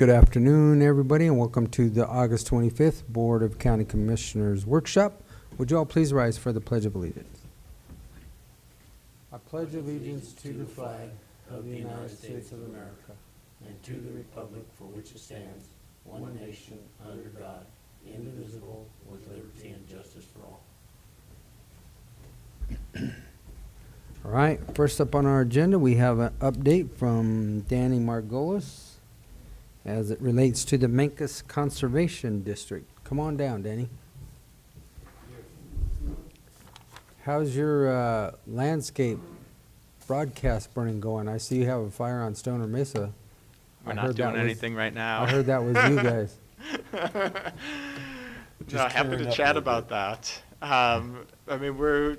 Good afternoon, everybody, and welcome to the August 25th Board of County Commissioners Workshop. Would you all please rise for the Pledge of Allegiance? I pledge allegiance to the flag of the United States of America and to the republic for which it stands, one nation, under God, indivisible, with liberty and justice for all. All right, first up on our agenda, we have an update from Danny Margoles as it relates to the Mancos Conservation District. Come on down, Danny. How's your landscape broadcast burning going? I see you have a fire on Stoner Mesa. We're not doing anything right now. I heard that was you guys. No, happy to chat about that. I mean, we're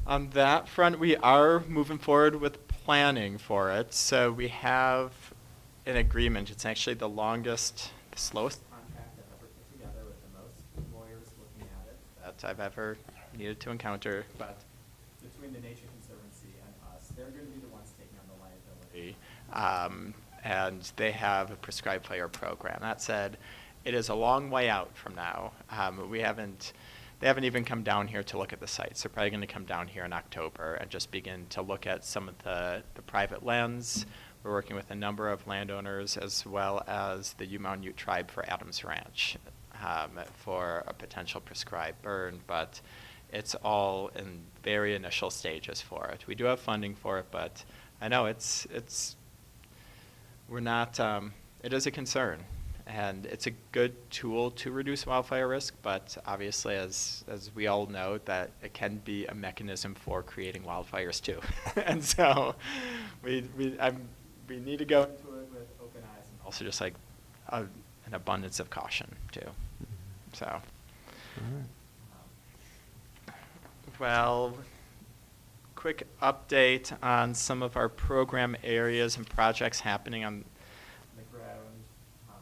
on that front. We are moving forward with planning for it. So we have an agreement. It's actually the slowest contract I've ever put together with the most lawyers looking at it that I've ever needed to encounter. But between the Nature Conservancy and us, they're going to be the ones taking on the liability. And they have a prescribed fire program. That said, it is a long way out from now. They haven't even come down here to look at the sites. They're probably going to come down here in October and just begin to look at some of the private lands. We're working with a number of landowners as well as the Yumon Ute tribe for Adams Ranch for a potential prescribed burn, but it's all in very initial stages for it. We do have funding for it, but I know it is a concern. And it's a good tool to reduce wildfire risk, but obviously, as we all know, that it can be a mechanism for creating wildfires too. And so we need to go into it with open eyes and also just like an abundance of caution too. So, all right. Well, quick update on some of our program areas and projects happening on the ground.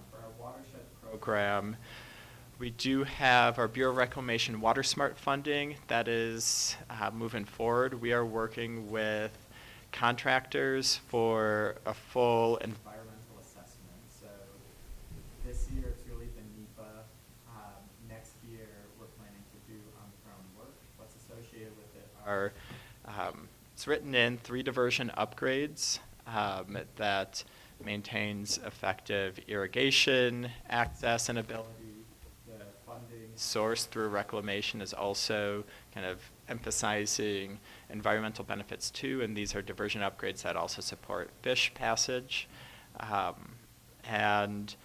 For our watershed program, we do have our Bureau of Reclamation Water Smart funding that is moving forward. We are working with contractors for a full environmental assessment. So this year it's really been NEPA. Next year we're planning to do on-ground work. What's associated with it are it's written in 3 diversion upgrades that maintains effective irrigation, access, and ability. The funding source through reclamation is also kind of emphasizing environmental benefits too, and these are diversion upgrades that also support fish passage. And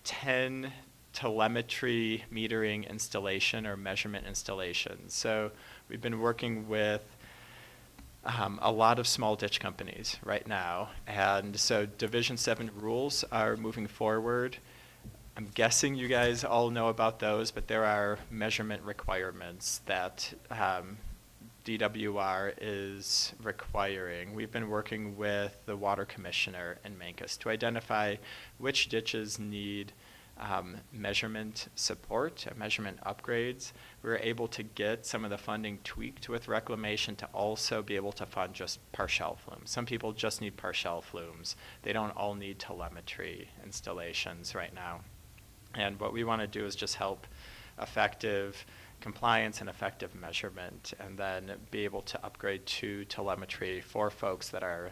10 telemetry metering installation or measurement installations. So we've been working with a lot of small ditch companies right now, and so Division 7 rules are moving forward. I'm guessing you guys all know about those, but there are measurement requirements that DWR is requiring. We've been working with the water commissioner in Mancos to identify which ditches need measurement support, measurement upgrades. We were able to get some of the funding tweaked with reclamation to also be able to fund just partial flumes. Some people just need partial flumes. They don't all need telemetry installations right now. And what we want to do is just help effective compliance and effective measurement, and then be able to upgrade to telemetry for folks that are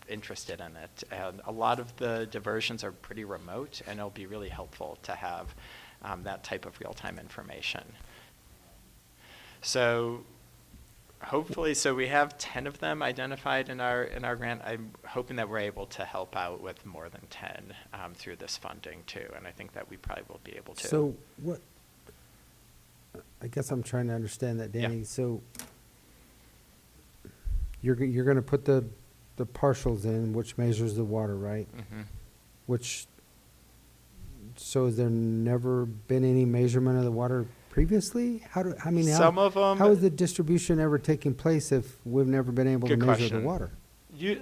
interested in it. And a lot of the diversions are pretty remote, and it'll be really helpful to have that type of real-time information. So hopefully, we have 10 of them identified in our grant. I'm hoping that we're able to help out with more than 10 through this funding too, and I think that we probably will be able to. So what? I guess I'm trying to understand that, Danny. Yeah. So you're going to put the partials in, which measures the water, right? Mm-hmm. So has there never been any measurement of the water previously? Some of them. How is the distribution ever taking place if we've never been able to measure the water?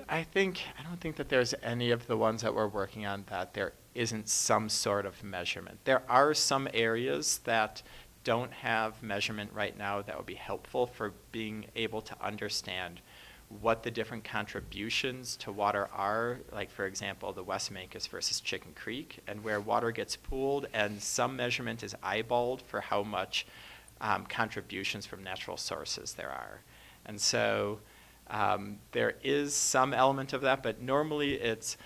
I don't think that there's any of the ones that we're working on that there isn't some sort of measurement. There are some areas that don't have measurement right now that would be helpful for being able to understand what the different contributions to water are, like for example, the West Mancos versus Chicken Creek, and where water gets pooled, and some measurement is eyeballed for how much contributions from natural sources there are. And so there is some element of that, but normally it's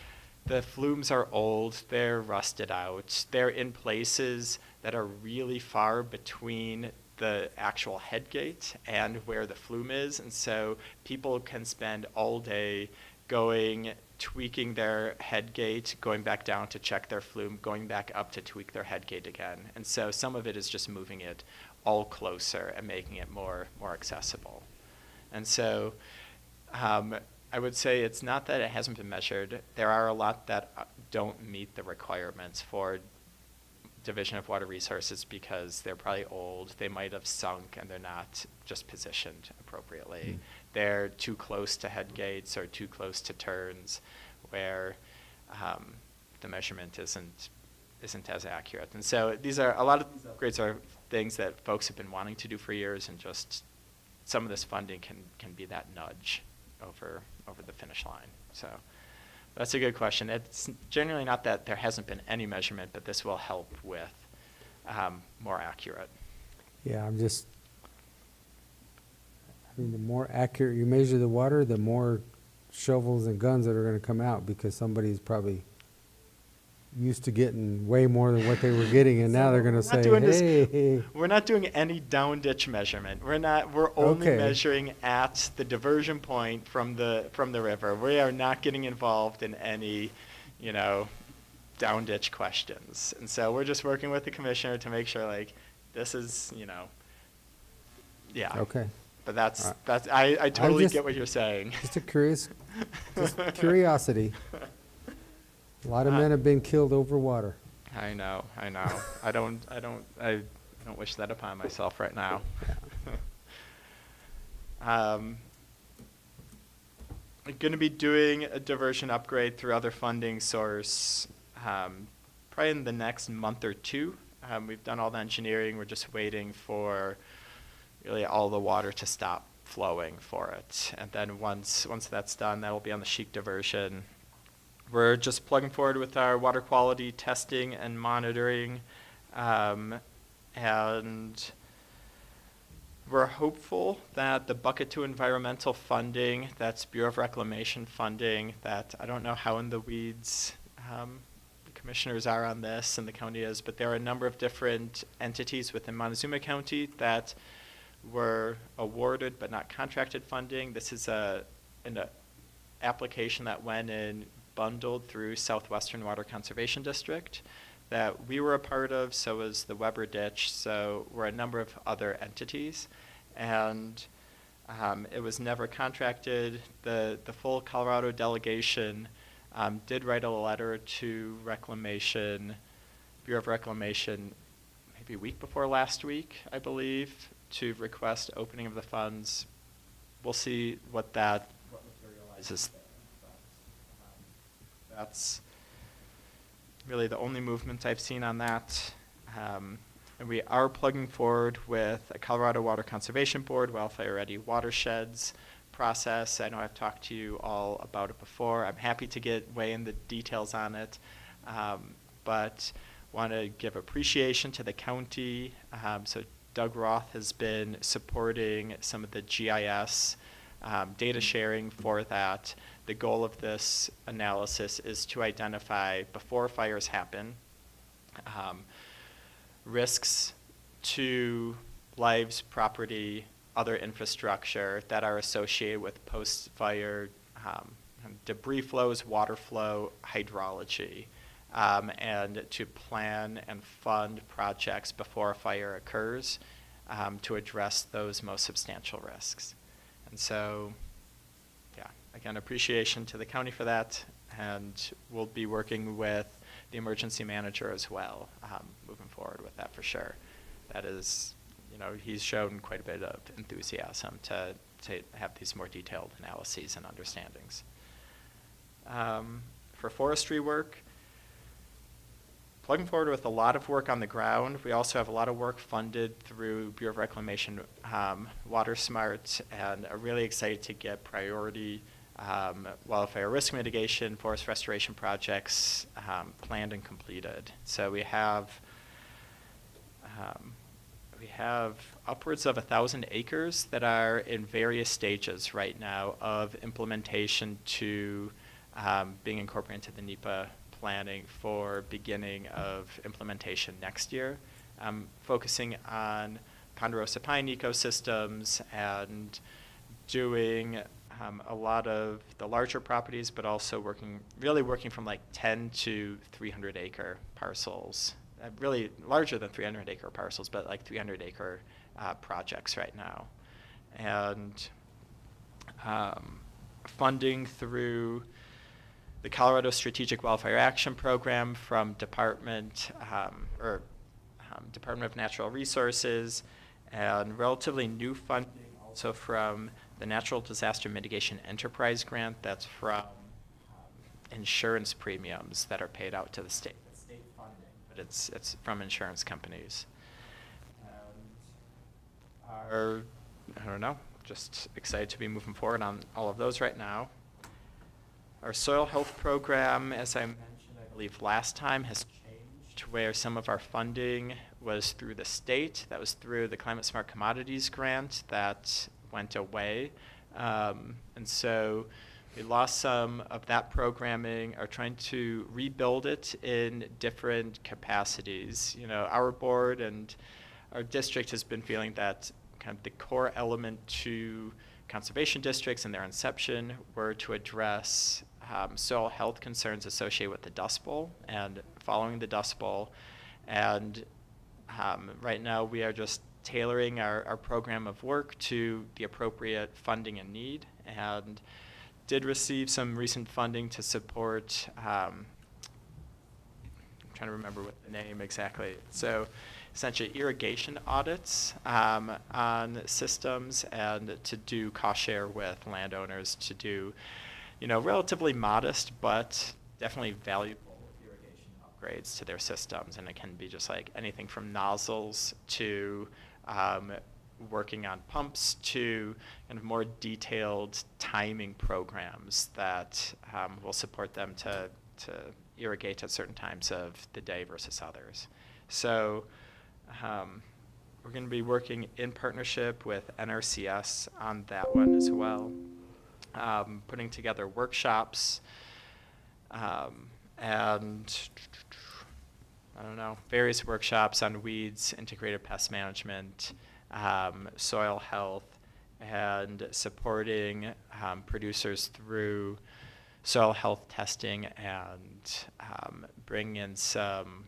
the flumes are old, they're rusted out, they're in places that are really far between the actual head gate and where the flume is, and so people can spend all day going, tweaking their head gate, going back down to check their flume, going back up to tweak their head gate again. And so some of it is just moving it all closer and making it more accessible. And so I would say it's not that it hasn't been measured. There are a lot that don't meet the requirements for Division of Water Resources because they're probably old, they might have sunk, and they're not just positioned appropriately. They're too close to head gates or too close to turns where the measurement isn't as accurate. And so these are, a lot of these upgrades are things that folks have been wanting to do for years, and just some of this funding can be that nudge over the finish line. So that's a good question. It's generally not that there hasn't been any measurement, but this will help with more accurate. Yeah, I mean, the more accurate you measure the water, the more shovels and guns that are going to come out, because somebody's probably used to getting way more than what they were getting, and now they're going to say, hey. We're not doing any down ditch measurement. We're only Okay. measuring at the diversion point from the river. We are not getting involved in any, down ditch questions. And so we're just working with the commissioner to make sure, like, this is, yeah. Okay. But that's All right. I totally get what you're saying. Just curiosity. A lot of men have been killed over water. I know. I don't wish that upon myself right now. I'm going to be doing a diversion upgrade through other funding source probably in the next month or two. We've done all the engineering. We're just waiting for really all the water to stop flowing for it. And then once that's done, that'll be on the Sheik diversion. We're just plugging forward with our water quality testing and monitoring, and we're hopeful that the Bucket 2 environmental funding, that's Bureau of Reclamation funding, that I don't know how in the weeds the commissioners are on this and the county is, but there are a number of different entities within Montezuma County that were awarded but not contracted funding. This is an application that went in bundled through Southwestern Water Conservation District that we were a part of, so was the Weber Ditch, so were a number of other entities, and it was never contracted. The full Colorado delegation did write a letter to Reclamation, Bureau of Reclamation, maybe a week before last week, I believe, to request opening of the funds. We'll see what materializes. That's really the only movement I've seen on that. And we are plugging forward with a Colorado Water Conservation Board, Wildfire Ready Watersheds process. I know I've talked to you all about it before. I'm happy to weigh in the details on it, but want to give appreciation to the county. So Doug Roth has been supporting some of the GIS data sharing for that. The goal of this analysis is to identify, before fires happen, risks to lives, property, other infrastructure that are associated with post-fire debris flows, water flow, hydrology, and to plan and fund projects before a fire occurs to address those most substantial risks. And so, yeah, again, appreciation to the county for that, and we'll be working with the emergency manager as well, moving forward with that for sure. That is, he's shown quite a bit of enthusiasm to have these more detailed analyses and understandings. For forestry work, plugging forward with a lot of work on the ground. We also have a lot of work funded through Bureau of Reclamation, Water Smart, and are really excited to get priority wildfire risk mitigation, forest restoration projects planned and completed. So we have upwards of 1,000 acres that are in various stages right now of implementation to being incorporated into the NEPA planning for beginning of implementation next year, focusing on ponderosa pine ecosystems and doing a lot of the larger properties, but also really working from like 10 to 300 acre parcels. Really larger than 300 acre parcels, but like 300 acre projects right now. And funding through the Colorado Strategic Wildfire Action Program from Department of Natural Resources, and relatively new funding also from the Natural Disaster Mitigation Enterprise Grant that's from insurance premiums that are paid out to the state. It's state funding, but it's from insurance companies. And I don't know, just excited to be moving forward on all of those right now. Our soil health program, as I mentioned, I believe last time, has changed, where some of our funding was through the state. That was through the Climate Smart Commodities Grant that went away. And so we lost some of that programming, are trying to rebuild it in different capacities. You know, our board and our district has been feeling that kind of the core element to conservation districts and their inception were to address soil health concerns associated with the Dust Bowl and following the Dust Bowl. And right now we are just tailoring our program of work to the appropriate funding and need, and did receive some recent funding to support, I'm trying to remember what the name exactly. So essentially irrigation audits on systems, and to do cost share with landowners to do, you know, relatively modest but definitely valuable irrigation upgrades to their systems. And it can be just like anything from nozzles to working on pumps to kind of more detailed timing programs that will support them to irrigate at certain times of the day versus others. So we're going to be working in partnership with NRCS on that one as well, putting together workshops and I don't know, various workshops on weeds, integrated pest management, soil health, and supporting producers through soil health testing, and bring in some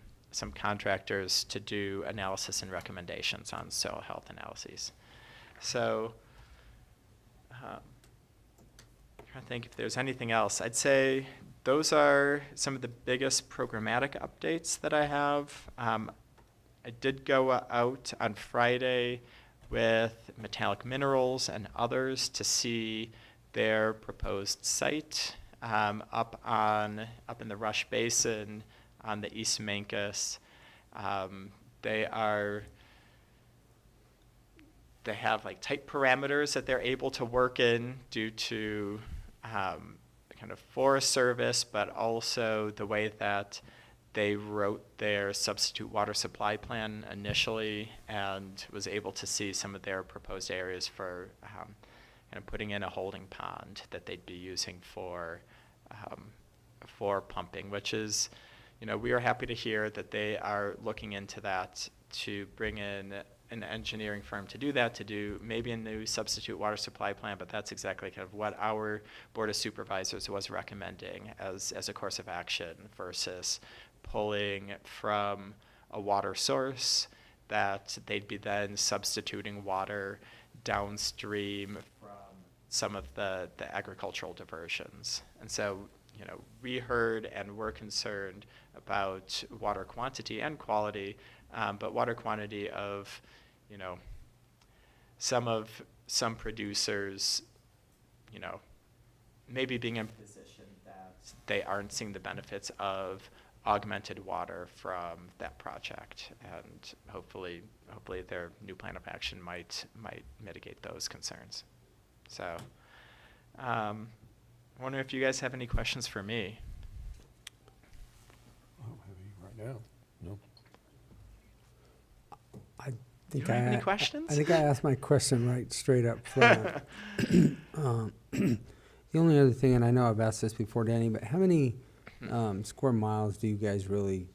contractors to do analysis and recommendations on soil health analyses. So I think if there's anything else, I'd say those are some of the biggest programmatic updates that I have. I did go out on Friday with Metallic Minerals and others to see their proposed site up in the Rush Basin on the East Mancos. They have like tight parameters that they're able to work in due to kind of Forest Service, but also the way that they wrote their substitute water supply plan initially, and was able to see some of their proposed areas for kind of putting in a holding pond that they'd be using for pumping, which is, you know, we are happy to hear that they are looking into that, to bring in an engineering firm to do that, to do maybe a new substitute water supply plan, but that's exactly kind of what our Board of Supervisors was recommending as a course of action, versus pulling from a water source that they'd be then substituting water downstream from some of the agricultural diversions. And so, you know, we heard and were concerned about water quantity and quality, but water quantity of, you know, some producers, you know, maybe being in a position that they aren't seeing the benefits of augmented water from that project, and hopefully their new plan of action might mitigate those concerns. So, I wonder if you guys have any questions for me. I don't have any right now. No. I You think don't have any questions? I think I asked my question right straight up front. The only other thing, and I know I've asked this before, Danny, but how many square miles do you guys really?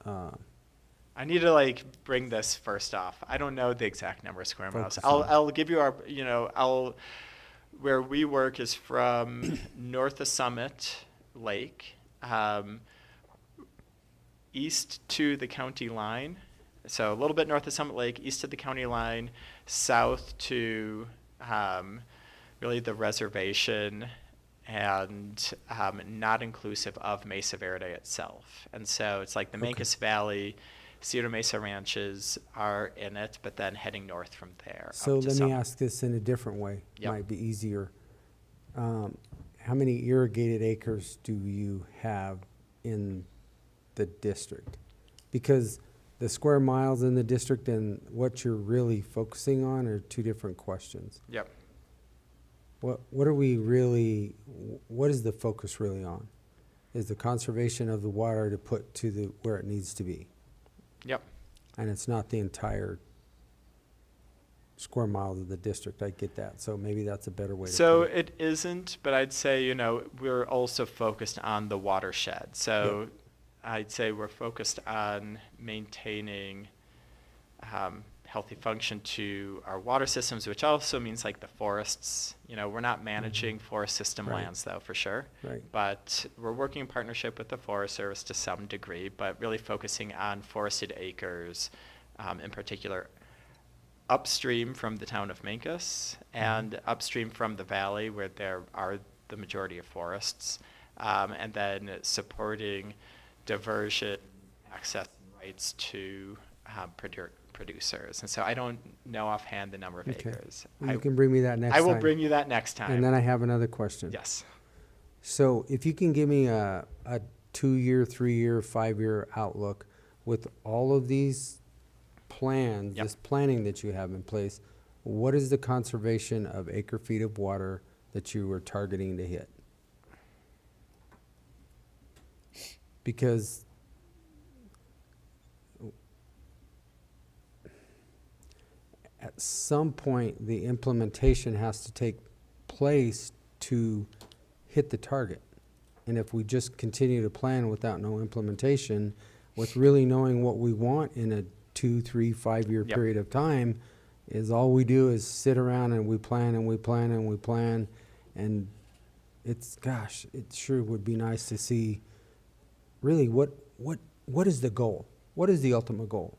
I need to bring this first off. I don't know the exact number of square miles. Focus on. I'll give you where we work is from north of Summit Lake, east to the county line. So a little bit north of Summit Lake, east of the county line, south to really the reservation, and not inclusive of Mesa Verde itself. And so it's like the Okay. Mancos Valley, Sierra Mesa ranches are in it, but then heading north from there. So up to let me Summit. ask this in a different way. Yep. Might be easier. How many irrigated acres do you have in the district? Because the square miles in the district and what you're really focusing on are two different questions. Yep. What is the focus really on? Is the conservation of the water to put to where it needs to be? Yep. And it's not the entire square miles of the district. I get that. So maybe that's a better way to So put it. it isn't, but I'd say, we're also focused on the watershed. So I'd say we're focused on maintaining healthy function to our water systems, which also means like the forests. We're not managing forest system Right. lands though, for sure. Right. But we're working in partnership with the Forest Service to some degree, but really focusing on forested acres, in particular upstream from the town of Mancos and upstream from the valley where there are the majority of forests, and then supporting diversion, access rights to producers. And so I don't know offhand the number of Okay. acres. Well, you can bring me that next I time. will bring you that next time. And then I have another question. Yes. So if you can give me a 2-year, 3-year, 5-year outlook with all of these plans, Yep. this planning that you have in place, what is the conservation of acre feet of water that you are targeting to hit? Because at some point, the implementation has to take place to hit the target. And if we just continue to plan without no implementation, with really knowing what we want in a 2, 3, 5-year Yep. period of time, is all we do is sit around and we plan and we plan and we plan. And gosh, it sure would be nice to see really what is the goal? What is the ultimate goal?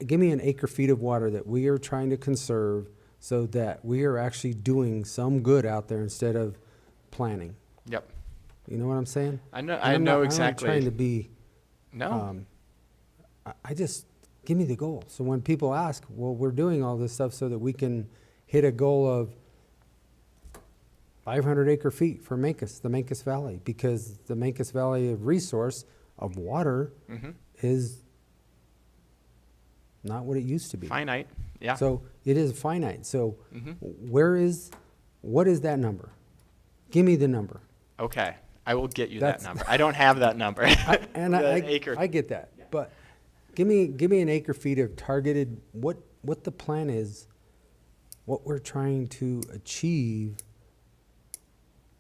Give me an acre feet of water that we are trying to conserve so that we are actually doing some good out there instead of planning. Yep. You know what I'm saying? I know. And I I'm know not- exactly. I'm not trying to be. No. I just give me the goal. So when people ask, well, we're doing all this stuff so that we can hit a goal of 500 acre feet for Mancos, the Mancos Valley, because the Mancos Valley of resource of water Mm-hmm. is not what it used to be. Finite. Yeah. So it is finite. So Mhm. what is that number? Give me the number. Okay. I will get you That's- that number. I don't have that number. And The I acre. I get that. But give me an acre feet of targeted, what the plan is, what we're trying to achieve,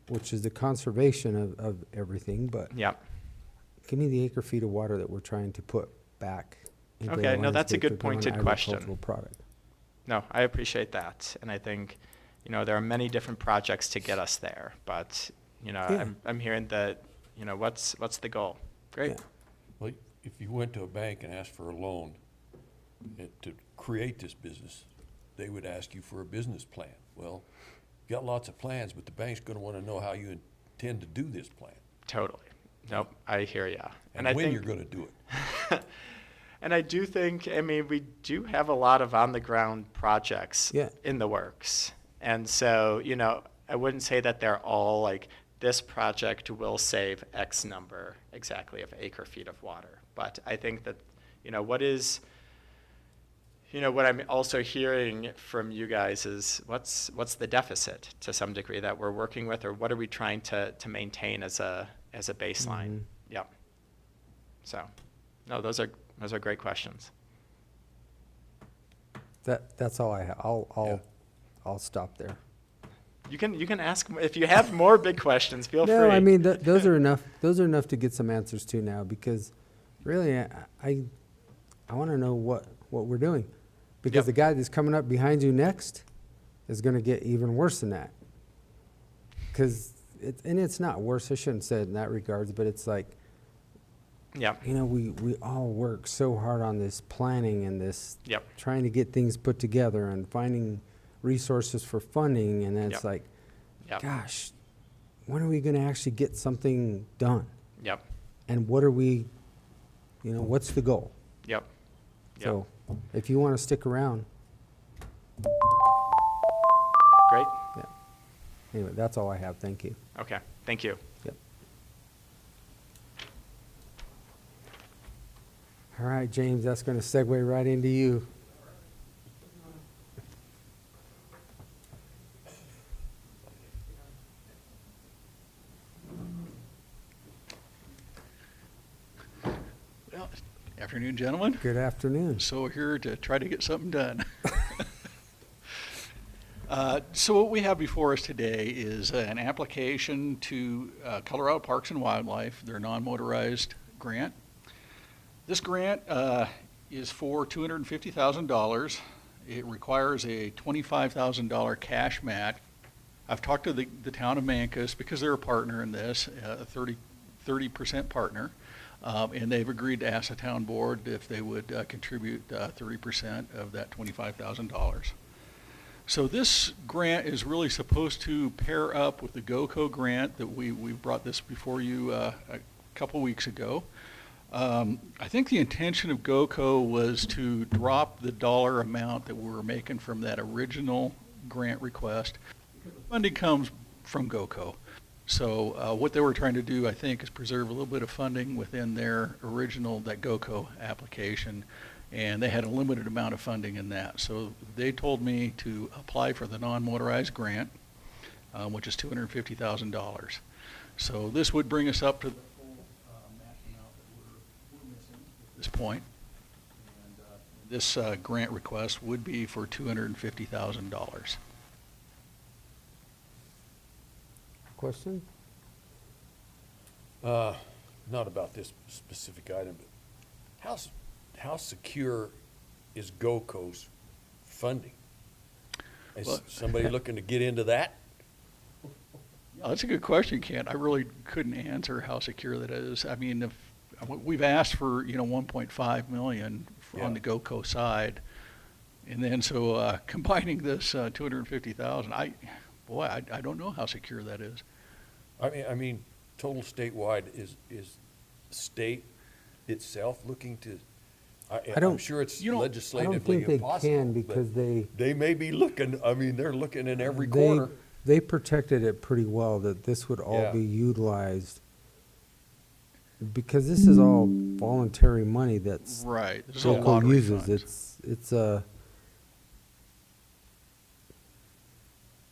which is the conservation of everything, but Yep. give me the acre feet of water that we're trying to put back into the Okay, no, that's a landscape good to grow an pointed question. agricultural product. No, I appreciate that, and I think, there are many different projects to get us there. But Yeah. I'm hearing that, what's the goal? Great. Yeah. Well, if you went to a bank and asked for a loan to create this business, they would ask you for a business plan. Well, you got lots of plans, but the bank's going to want to know how you intend to do this plan Totally. Nope, I hear ya. and I when think, you're going to do it. And I do think, we do have a lot of on-the-ground projects Yeah. in the works. And so, I wouldn't say that they're all this project will save X number exactly of acre feet of water. But I think that, what I'm also hearing from you guys is what's the deficit to some degree that we're working with, or what are we trying to maintain as a baseline? Mhm. Yep. So, no, those are great questions. That's all I have. Yeah. I'll stop there. You can ask if you have more big questions. Feel free. No, I mean, those are enough. Those are enough to get some answers to now, because really, I want to know what we're doing, because Yep. the guy that's coming up behind you next is going to get even worse than that. Because it's not worse. I shouldn't say it in that regards, but it's like, Yep. we all work so hard on this planning and this Yep. trying to get things put together and finding resources for funding, and then it's Yep. like, Yep. gosh, when are we going to actually get something done? Yep. And what are we, what's the goal? Yep. Yep. So if you want to stick around, Great. yeah. Anyway, that's all I have. Thank you. Okay. Thank you. Yep. All right, James, that's going to segue right into you. Well, afternoon, gentlemen. Good afternoon. So we're here to try to get something done. So what we have before us today is an application to Colorado Parks and Wildlife, their non-motorized grant. This grant is for $250,000. It requires a $25,000 cash match. I've talked to the town of Mancos, because they're a partner in this, a 30% partner. And they've agreed to ask the town board if they would contribute 30% of that $25,000. So this grant is really supposed to pair up with the GOCO grant that we brought this before you a couple weeks ago. I think the intention of GOCO was to drop the dollar amount that we were making from that original grant request. The funding comes from GOCO. So what they were trying to do, I think, is preserve a little bit of funding within their original, that GOCO application, and they had a limited amount of funding in that. So they told me to apply for the non-motorized grant, which is $250,000. So this would bring us up to the full match amount that we're missing at this point. And this grant request would be for $250,000. Question? Not about this specific item, but how secure is GOCO's funding? Is Well- somebody looking to get into that? Yeah, that's a good question, Kent. I really couldn't answer how secure that is. I mean, if we've asked for, 1.5 million on the Yeah. GOCO side, and then so combining this 250,000, I don't know how secure that is. I mean, total statewide, is state itself looking to, I'm don't- sure it's You know, I don't I don't legislatively think they impossible. can, but because they may be looking, they're looking in every they corner. they protected it pretty well, that this would all Yeah. be utilized, because this is all voluntary money that's Right. There's Yeah. no local lottery uses. funds. It's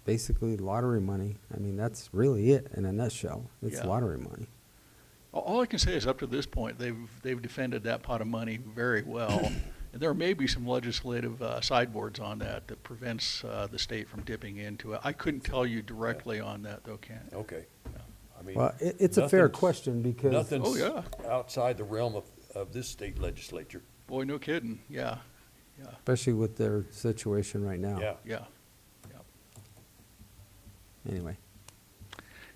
basically lottery money. I mean, that's really it in a nutshell. It's Yeah. lottery money. All I can say is up to this point, they've defended that pot of money very well. And there may be some legislative sideboards on that prevents the state from dipping into it. I couldn't tell you directly on that, though, Kent. Okay. I mean, Well, it's a fair nothing's- question, because Nothing's Oh, yeah. outside the realm of this state legislature. Boy, no kidding. Yeah. especially with their situation right now. Yeah. Yeah. Anyway.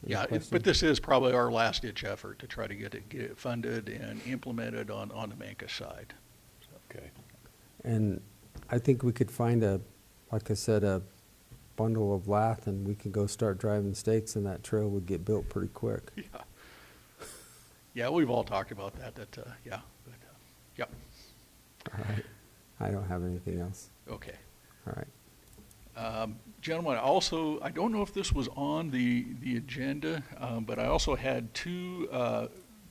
Any Yeah, questions? but this is probably our last-ditch effort to try to get it funded and implemented on the Mancos side. Okay. And I think we could find like I said, a bundle of lath, and we could go start driving stakes, and that trail would get built pretty quick. Yeah. Yeah, we've all talked about that, yeah. But, yep, All right. I don't have anything else. okay. All right. Gentlemen, also, I don't know if this was on the agenda, but I also had two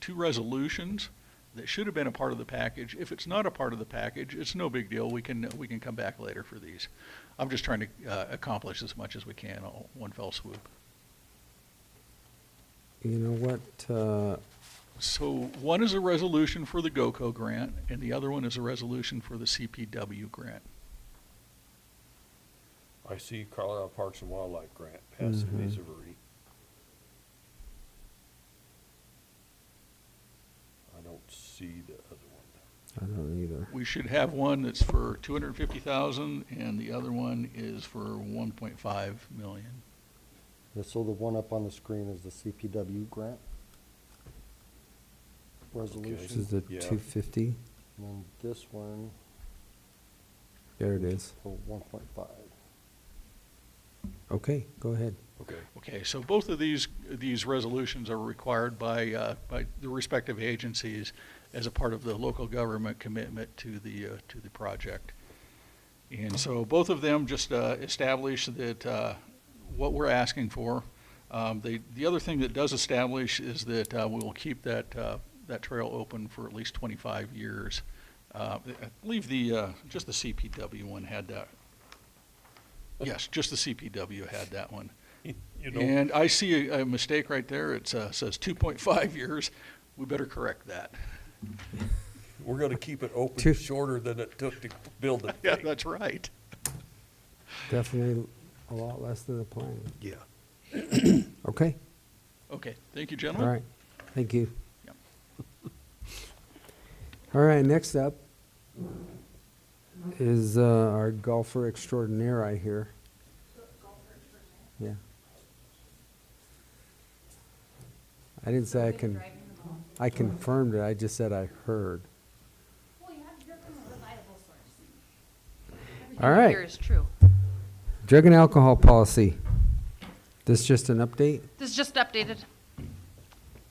resolutions that should have been a part of the package. If it's not a part of the package, it's no big deal. We can come back later for these. I'm just trying to accomplish as much as we can all one fell swoop. You know what, So one is a resolution for the GOCO grant, and the other one is a resolution for the CPW grant. I see Colorado Parks and Wildlife Grant passed in Mesa Verde. I don't see the other one. I don't either. We should have one that's for $250,000, and the other one is for $1.5 million. Yeah, so the one up on the screen is the CPW grant resolution. This is the Yeah. 250. And then this one There it is. for 1.5. Okay, go ahead. Okay. Okay, so both of these resolutions are required by the respective agencies as a part of the local government commitment to the project. And so both of them just establish that what we're asking for. The other thing that does establish is that we will keep that trail open for at least 25 years. I believe just the CPW one had that. Yes, just the CPW had that one. You know, And I see a mistake right there. It says 2.5 years. We better correct that. we're gonna keep it open Two- shorter than it took to build the Yeah, thing. that's right. Definitely a lot less than the plan. Yeah. Okay, Okay, thank you, all gentlemen. right. Thank you. Yep. All right, next up is our golfer extraordinaire, I hear. Yeah. I didn't say I confirmed it, I just said I heard. Well, you're from a reliable source. All right. Here is true. Drug and alcohol policy. This just an update? This is just updated.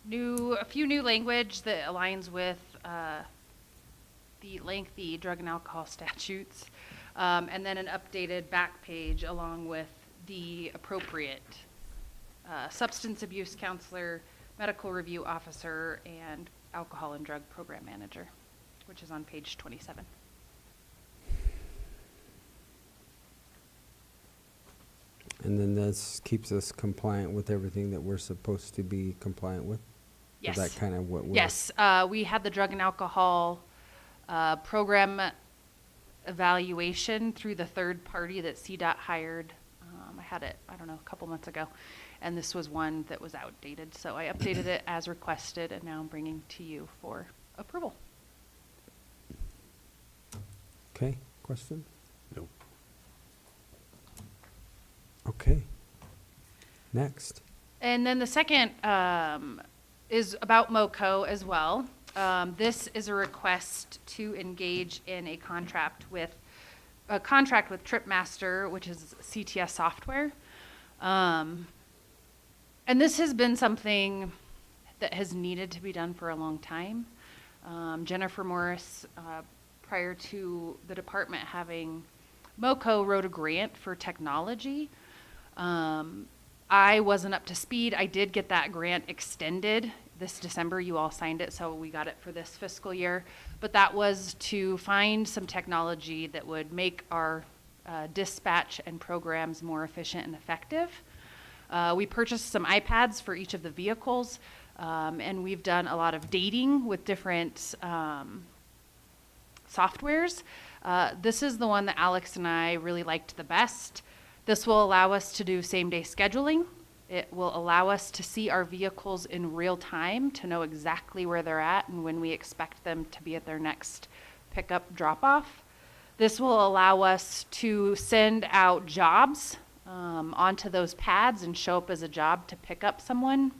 A few new language that aligns with the lengthy drug and alcohol statutes, and then an updated back page along with the appropriate substance abuse counselor, medical review officer, and alcohol and drug program manager, which is on page 27. And then this keeps us compliant with everything that we're supposed to be compliant with? Yes. Is that kind of what we're? Yes, we had the drug and alcohol program evaluation through the third party that CDOT hired. I had it, I don't know, a couple months ago, and this was one that was outdated. So I updated it as requested, and now I'm bringing to you for approval. Okay, question? No. Okay. Next. And then the second is about MoCo as well. This is a request to engage in a contract with TripMaster, which is CTS software. And this has been something that has needed to be done for a long time. Jennifer Morris, prior to the department having MoCo, wrote a grant for technology. I wasn't up to speed. I did get that grant extended this December. You all signed it, so we got it for this fiscal year. But that was to find some technology that would make our dispatch and programs more efficient and effective. We purchased some iPads for each of the vehicles, and we've done a lot of dating with different softwares. This is the one that Alex and I really liked the best. This will allow us to do same-day scheduling. It will allow us to see our vehicles in real time, to know exactly where they're at and when we expect them to be at their next pickup drop-off. This will allow us to send out jobs onto those pads and show up as a job to pick up someone.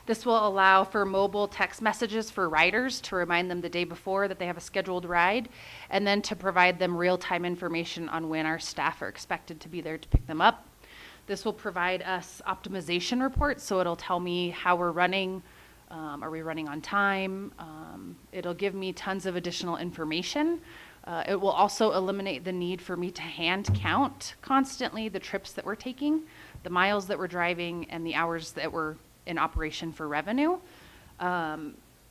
This will allow for mobile text messages for riders to remind them the day before that they have a scheduled ride, and then to provide them real-time information on when our staff are expected to be there to pick them up. This will provide us optimization reports, so it'll tell me how we're running. Are we running on time? It'll give me tons of additional information. It will also eliminate the need for me to hand count constantly the trips that we're taking, the miles that we're driving, and the hours that we're in operation for revenue.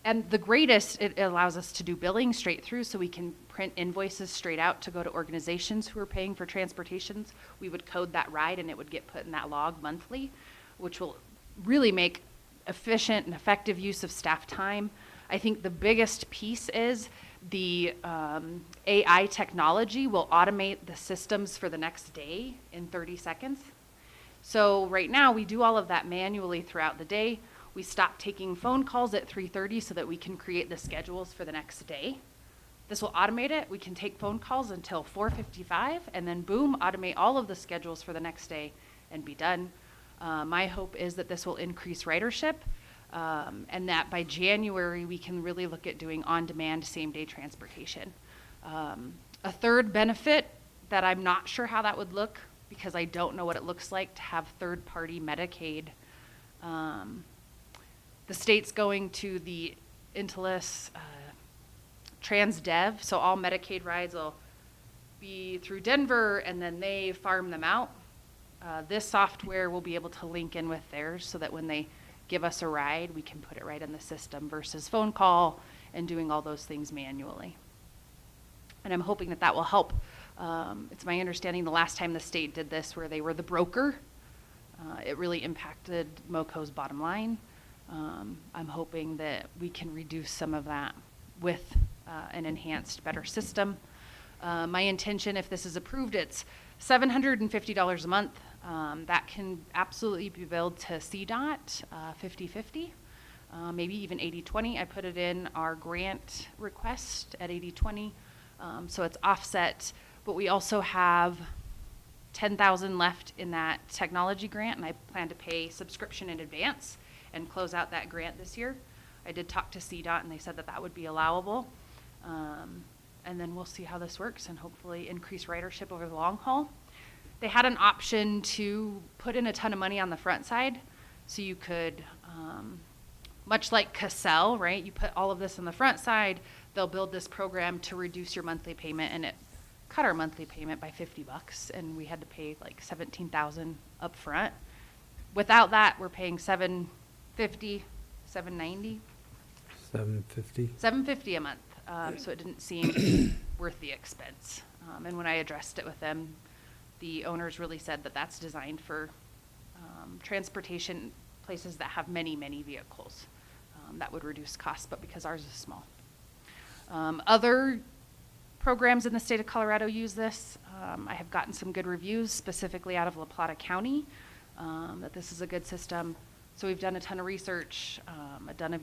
And the greatest, it allows us to do billing straight through, so we can print invoices straight out to go to organizations who are paying for transportations. We would code that ride and it would get put in that log monthly, which will really make efficient and effective use of staff time. I think the biggest piece is the AI technology will automate the systems for the next day in 30 seconds. So right now we do all of that manually throughout the day. We stop taking phone calls at 3:30 so that we can create the schedules for the next day. This will automate it. We can take phone calls until 4:55 and then boom, automate all of the schedules for the next day and be done. My hope is that this will increase ridership and that by January we can really look at doing on-demand same-day transportation. A third benefit that I'm not sure how that would look because I don't know what it looks like to have third-party Medicaid. The state's going to the Intellis TransDev, so all Medicaid rides will be through Denver and then they farm them out. This software will be able to link in with theirs so that when they give us a ride, we can put it right in the system versus phone call and doing all those things manually. And I'm hoping that that will help. It's my understanding the last time the state did this where they were the broker, it really impacted MoCo's bottom line. I'm hoping that we can reduce some of that with an enhanced, better system. My intention, if this is approved, it's $750 a month. That can absolutely be billed to CDOT 50/50, maybe even 80/20. I put it in our grant request at 80/20, so it's offset. But we also have $10,000 left in that technology grant, and I plan to pay subscription in advance and close out that grant this year. I did talk to CDOT, and they said that that would be allowable. And then we'll see how this works and hopefully increase ridership over the long haul. They had an option to put in a ton of money on the front side. So you could, much like Cassell, right? You put all of this on the front side, they'll build this program to reduce your monthly payment, and it cut our monthly payment by $50, and we had to pay like $17,000 up front. Without that, we're paying $750, $790. $750 a month. So it didn't seem worth the expense. And when I addressed it with them, the owners really said that that's designed for transportation places that have many, many vehicles. That would reduce costs, but because ours is small. Other programs in the state of Colorado use this. I have gotten some good reviews, specifically out of La Plata County, that this is a good system. So we've done a ton of research, a ton of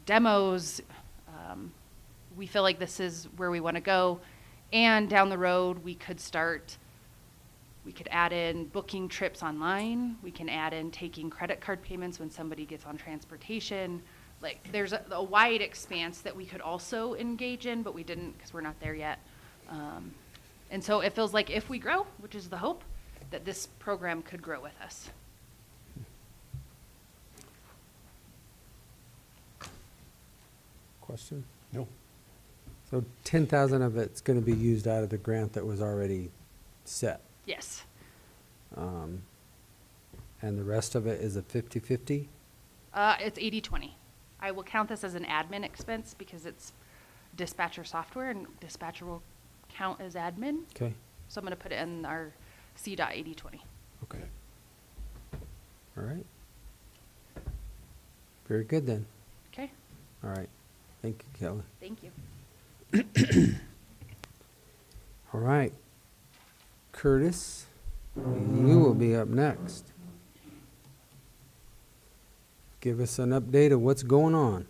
demos. We feel like this is where we want to go. And down the road, we could add in booking trips online. We can add in taking credit card payments when somebody gets on transportation. Like there's a wide expanse that we could also engage in, but we didn't because we're not there yet. And so it feels like if we grow, which is the hope, that this program could grow with us. Question? No. So 10,000 of it's going to be used out of the grant that was already set. Yes. And the rest of it is a 50/50? It's 80/20. I will count this as an admin expense because it's dispatcher software and dispatcher will count as admin. Okay. So I'm going to put it in our CDOT 80/20. Okay. All right. Very good then. Okay. All right. Thank you, Kelly. Thank you. All right. Curtis, you will be up next. Give us an update of what's going on.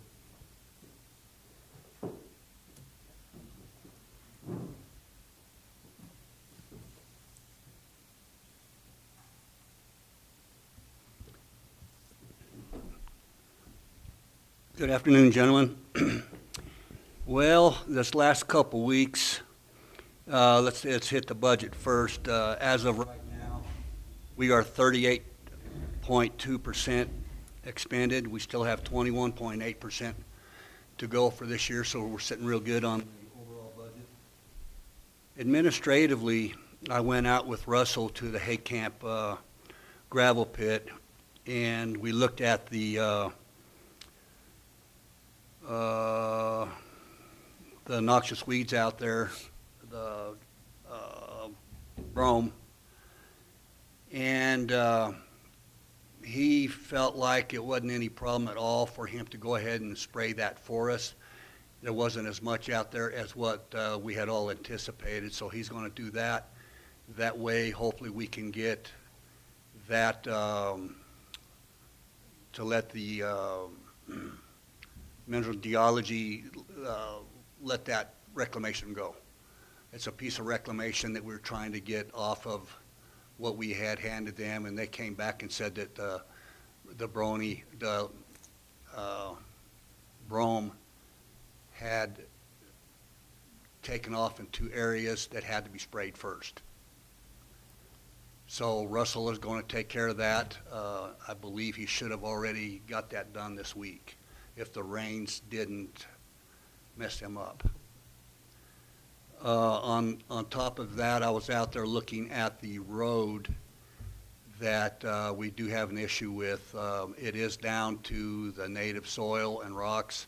Good afternoon, gentlemen. Well, this last couple weeks, let's hit the budget first. As of right now, we are 38.2% expended. We still have 21.8% to go for this year, so we're sitting real good on the overall budget. Administratively, I went out with Russell to the Hay Camp gravel pit, and we looked at the noxious weeds out there, the brome, and he felt like it wasn't any problem at all for him to go ahead and spray that for us. There wasn't as much out there as what we had all anticipated, so he's going to do that. That way, hopefully, we can get that to let the mineral geology let that reclamation go. It's a piece of reclamation that we're trying to get off of what we had handed them, and they came back and said that the brome had taken off in 2 areas that had to be sprayed first. So Russell is going to take care of that. I believe he should have already got that done this week if the rains didn't mess him up. On top of that, I was out there looking at the road that we do have an issue with. It is down to the native soil and rocks,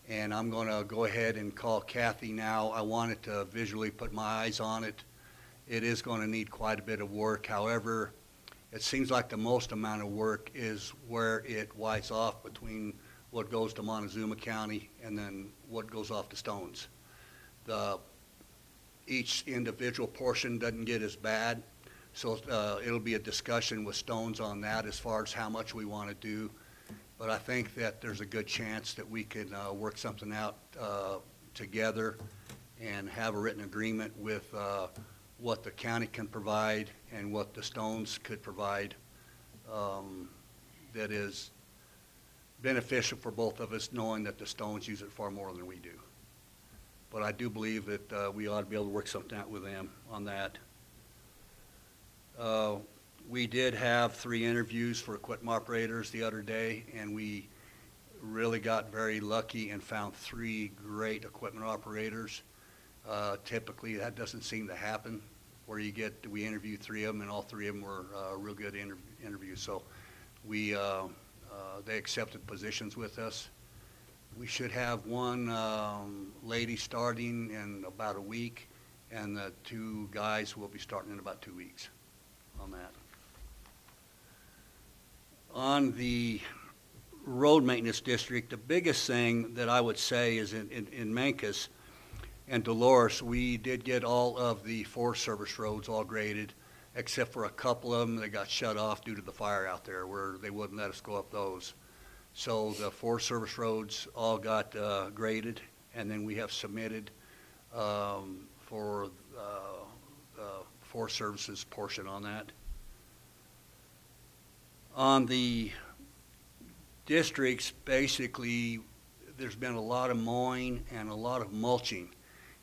and I'm going to go ahead and call Kathy now. I wanted to visually put my eyes on it. It is going to need quite a bit of work. However, it seems like the most amount of work is where it winds off between what goes to Montezuma County and then what goes off to Stones. Each individual portion doesn't get as bad, so it'll be a discussion with Stones on that as far as how much we want to do. But I think that there's a good chance that we can work something out together and have a written agreement with what the county can provide and what the Stones could provide that is beneficial for both of us, knowing that the Stones use it far more than we do. But I do believe that we ought to be able to work something out with them on that. We did have 3 interviews for equipment operators the other day, and we really got very lucky and found 3 great equipment operators. Typically, that doesn't seem to happen, where we interviewed 3 of them, and all 3 of them were real good interviews. So they accepted positions with us. We should have 1 lady starting in about a week, and the 2 guys will be starting in about 2 weeks on that. On the road maintenance district, the biggest thing that I would say is in Mancos and Dolores, we did get all of the Forest Service roads all graded, except for a couple of them that got shut off due to the fire out there, where they wouldn't let us go up those. So the Forest Service roads all got graded, and then we have submitted for the Forest Services portion on that. On the districts, basically, there's been a lot of mowing and a lot of mulching.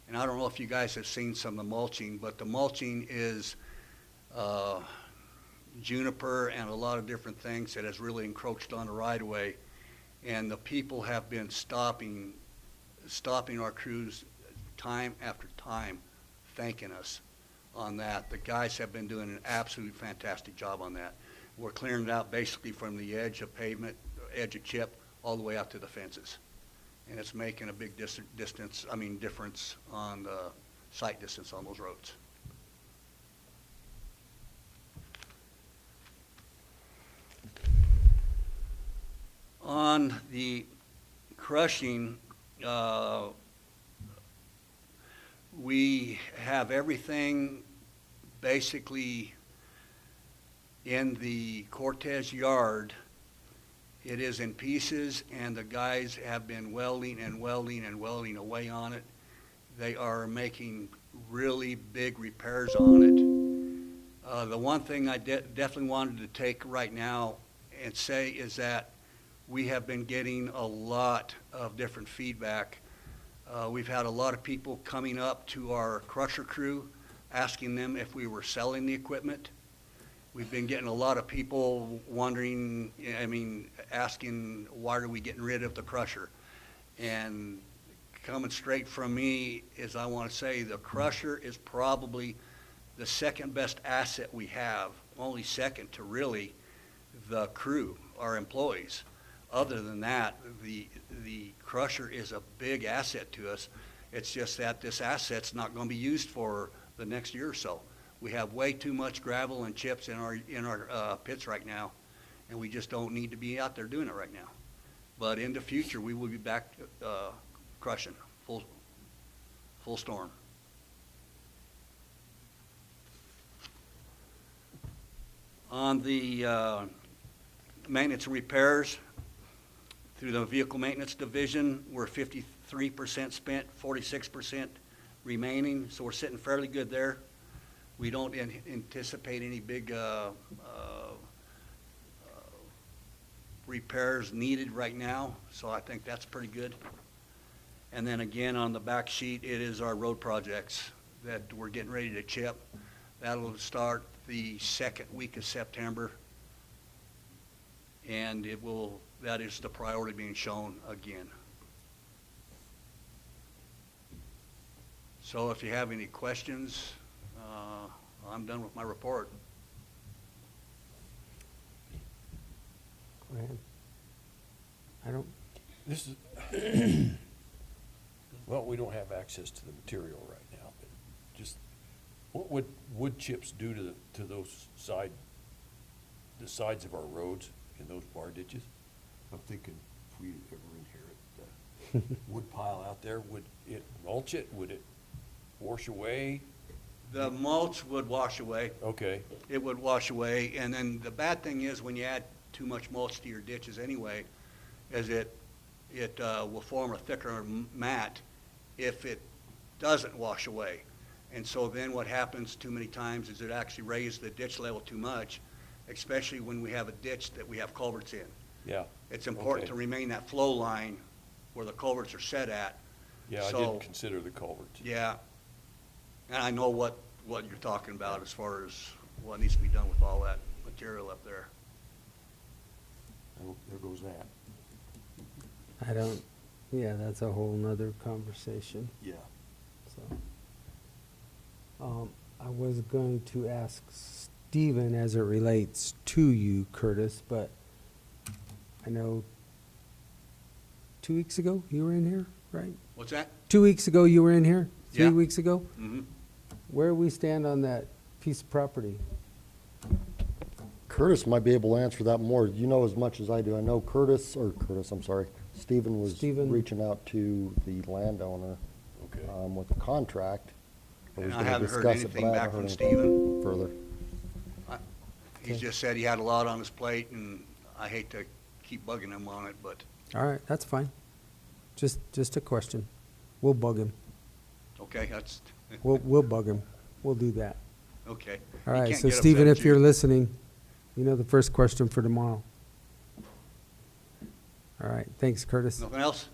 And I don't know if you guys have seen some of the mulching, but the mulching is juniper and a lot of different things that has really encroached on the right-of-way. And the people have been stopping our crews time after time, thanking us on that. The guys have been doing an absolute fantastic job on that. We're clearing it out basically from the edge of pavement, edge of chip, all the way out to the fences. And it's making a big difference on the sight distance on those roads. On the crushing, we have everything basically in the Cortez yard. It is in pieces, and the guys have been welding and welding and welding away on it. They are making really big repairs on it. The one thing I definitely wanted to take right now and say is that we have been getting a lot of different feedback. We've had a lot of people coming up to our crusher crew asking them if we were selling the equipment. We've been getting a lot of people asking why are we getting rid of the crusher? And coming straight from me is I want to say the crusher is probably the second best asset we have, only second to really the crew, our employees. Other than that, the crusher is a big asset to us. It's just that this asset's not going to be used for the next year or so. We have way too much gravel and chips in our pits right now, and we just don't need to be out there doing it right now. But in the future, we will be back crushing full storm. On the maintenance and repairs, through the vehicle maintenance division, we're 53% spent, 46% remaining, so we're sitting fairly good there. We don't anticipate any big repairs needed right now, so I think that's pretty good. And then again, on the back sheet, it is our road projects that we're getting ready to chip. That'll start the second week of September, and that is the priority being shown again. So if you have any questions, I'm done with my report. Go ahead. I don't, This is, well, we don't have access to the material right now, but just, what would wood chips do to those the sides of our roads in those bar ditches? I'm thinking if we ever inherit the wood pile out there, would it mulch it? Would it wash away? The mulch would wash away. Okay, It would wash away, and then the bad thing is when you add too much mulch to your ditches anyway, is it will form a thicker mat if it doesn't wash away. And so then what happens too many times is it actually raises the ditch level too much, especially when we have a ditch that we have culverts in. yeah. It's important to remain that flow line where the culverts are set at. Yeah, I So- didn't consider the culverts. Yeah, and I know what you're talking about as far as what needs to be done with all that material up there. Oh, there goes that. I don't, yeah, that's a whole nother conversation, Yeah. so. I was going to ask Stephen as it relates to you, Curtis, but I know 2 weeks ago you were in here, right? What's that? 2 weeks ago you were in here? Yeah. 3 weeks ago? Mm-hmm. Where we stand on that piece of property? Curtis might be able to answer that more. You know as much as I do. I know Stephen was Stephen. reaching out to the landowner Okay. with a contract. Or And was I gonna haven't heard discuss it, anything but I back haven't from heard anything Stephen. further. He just said he had a lot on his plate, and I hate to keep bugging him on it, but, All right, that's fine. Just a question. We'll bug him. okay, that's, We'll bug him. We'll do that. okay. All He right, can't so get Stephen, upset if at you're you. listening, you know the first question for tomorrow. All right, thanks, Curtis. Nothing else?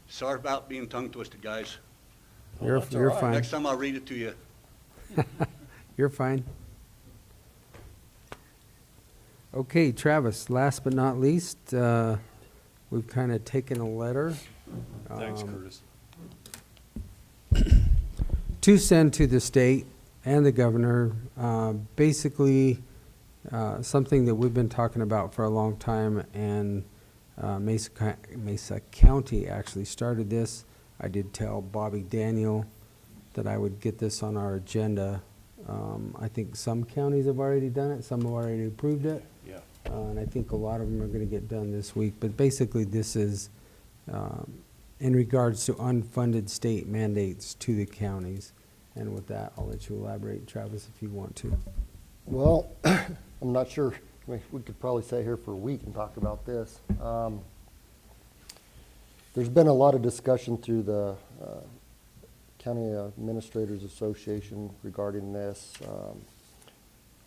Sorry about being tongue twisted, guys. Oh, You're that's all you're right. fine. Next time I'll read it to you. You're fine. Okay, Travis, last but not least, we've kind of taken a letter. Thanks, um, Curtis. To send to the state and the governor, basically, something that we've been talking about for a long time, and Mesa County actually started this. I did tell Bobby Daniel that I would get this on our agenda. I think some counties have already done it, some have already approved it. Yeah. And I think a lot of them are gonna get done this week, but basically this is, in regards to unfunded state mandates to the counties. And with that, I'll let you elaborate, Travis, if you want to. Well, I'm not sure. We could probably stay here for a week and talk about this. There's been a lot of discussion through the County Administrators Association regarding this.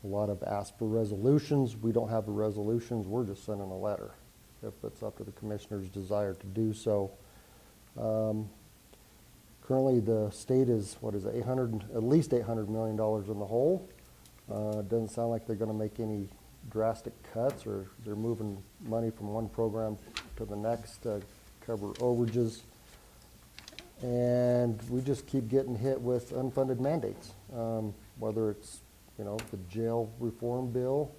A lot of ask for resolutions. We don't have the resolutions. We're just sending a letter if it's up to the commissioner's desire to do so. Currently, the state is, at least $800 million in the hole. It doesn't sound like they're going to make any drastic cuts, or they're moving money from one program to the next to cover overages. And we just keep getting hit with unfunded mandates, whether it's, the jail reform bill,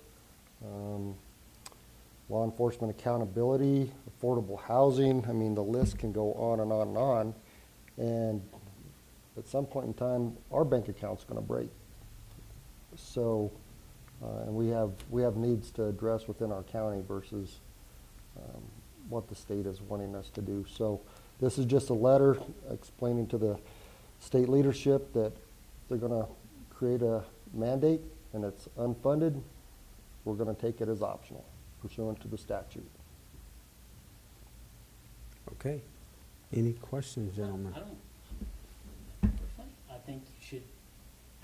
law enforcement accountability, affordable housing. I mean, the list can go on and on and on. And at some point in time, our bank account's gonna break. So, and we have needs to address within our county versus what the state is wanting us to do. So this is just a letter explaining to the state leadership that they're gonna create a mandate and it's unfunded. We're gonna take it as optional pursuant to the statute. Okay. Any questions, gentlemen? I don't, personally, I think you should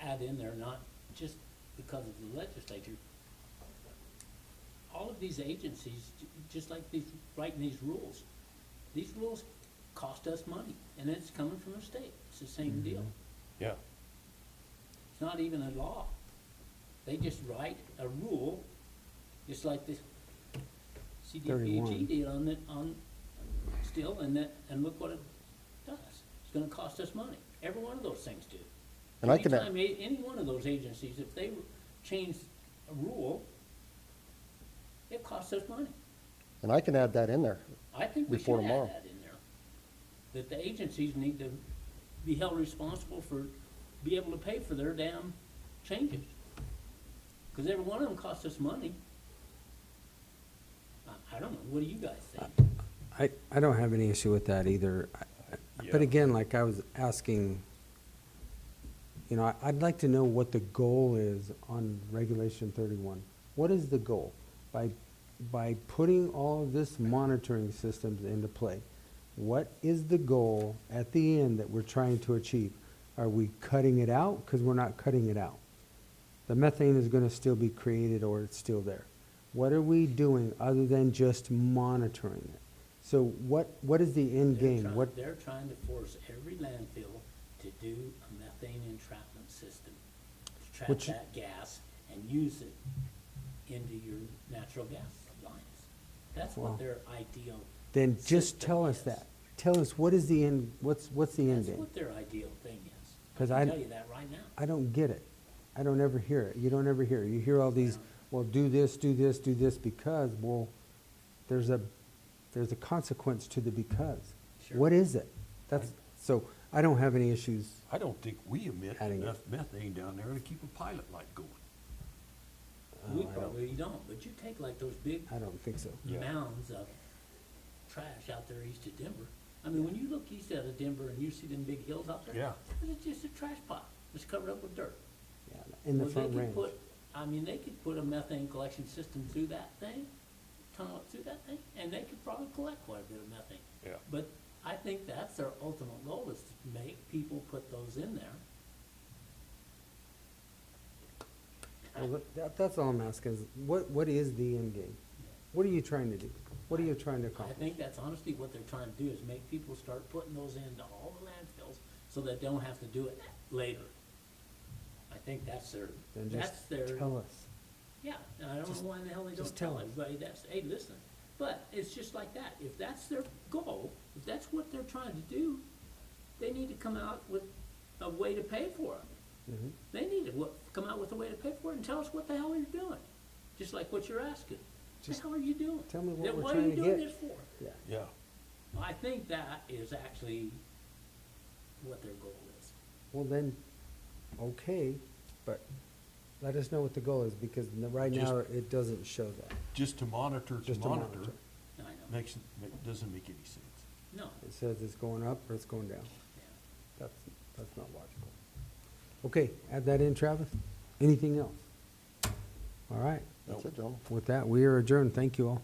add in there, not just because of the legislature. All of these agencies, just like these, writing these rules cost us money, and it's coming from the state. It's the same deal. Yeah. It's not even a law. They just write a rule, just like this 31. CDBG did on still, and look what it does. It's gonna cost us money. Every one of those things do. And I can add- Anytime any one of those agencies, if they change a rule, it costs us money. And I can add that in there. I think we should Before add tomorrow. that in there. That the agencies need to be held responsible for, be able to pay for their damn changes. Cause every one of them costs us money. I don't know, what do you guys think? I don't have any issue with that either. But Yeah. again, like I was asking, I'd like to know what the goal is on Regulation 31. What is the goal? By putting all of this monitoring systems into play, what is the goal at the end that we're trying to achieve? Are we cutting it out? Because we're not cutting it out. The methane is going to still be created or it's still there. What are we doing other than just monitoring it? So what is the end game? What, They're trying to force every landfill to do a methane entrapment system, to trap Which- that gas and use it into your natural gas lines. That's Wow. what their ideal. then just system tell us is. that. Tell us what is the end, what's the end That's game? what their ideal thing is. 'Cause I I- can tell you that right now. I don't get it. I don't ever hear it. You don't ever hear it. You hear all these, well, do this, do this, do this because, well, there's a consequence to the because. Sure. What is it? So I don't have any issues. I don't think we emit Adding it. enough methane down there to keep a pilot light going. We I don't- probably don't, but you take like those big I don't think so. Yeah. mounds of trash out there east of Denver. I mean, when you look east out of Denver and you see them big hills out there, Yeah. it's just a trash pile. It's covered up with dirt. Yeah, in the Well, front they could range. put, I mean, they could put a methane collection system through that thing, tunnel it through that thing, and they could probably collect quite a bit of methane. Yeah. But I think that's their ultimate goal, is to make people put those in there. Well, that's all I'm asking is, what is the end game? What are you trying to do? What are you trying to I accomplish? think that's honestly what they're trying to do, is make people start putting those into all the landfills, so that they don't have to do it later. I think that's their, Then that's just their. tell us. Yeah, and I don't Just- know why in the hell they just don't tell tell us. everybody that's, hey, listen, but it's just like that. If that's their goal, if that's what they're trying to do, they need to come out with a way to pay for it. Mhm. They need to come out with a way to pay for it and tell us what the hell you're doing, just like what you're asking. What the Just hell are you doing? tell me what Then we're what trying are to you doing get. this for? Yeah. Yeah. I think that is actually what their goal is. Well, then, okay, but let us know what the goal is, because right now, it doesn't show that. Just to monitor, Just to monitor. I know. doesn't make any sense. No, It says it's going up or it's going down. yeah. That's not logical. Okay, add that in, Travis. Anything else? All right. That's it, gentlemen. With that, we are adjourned. Thank you all.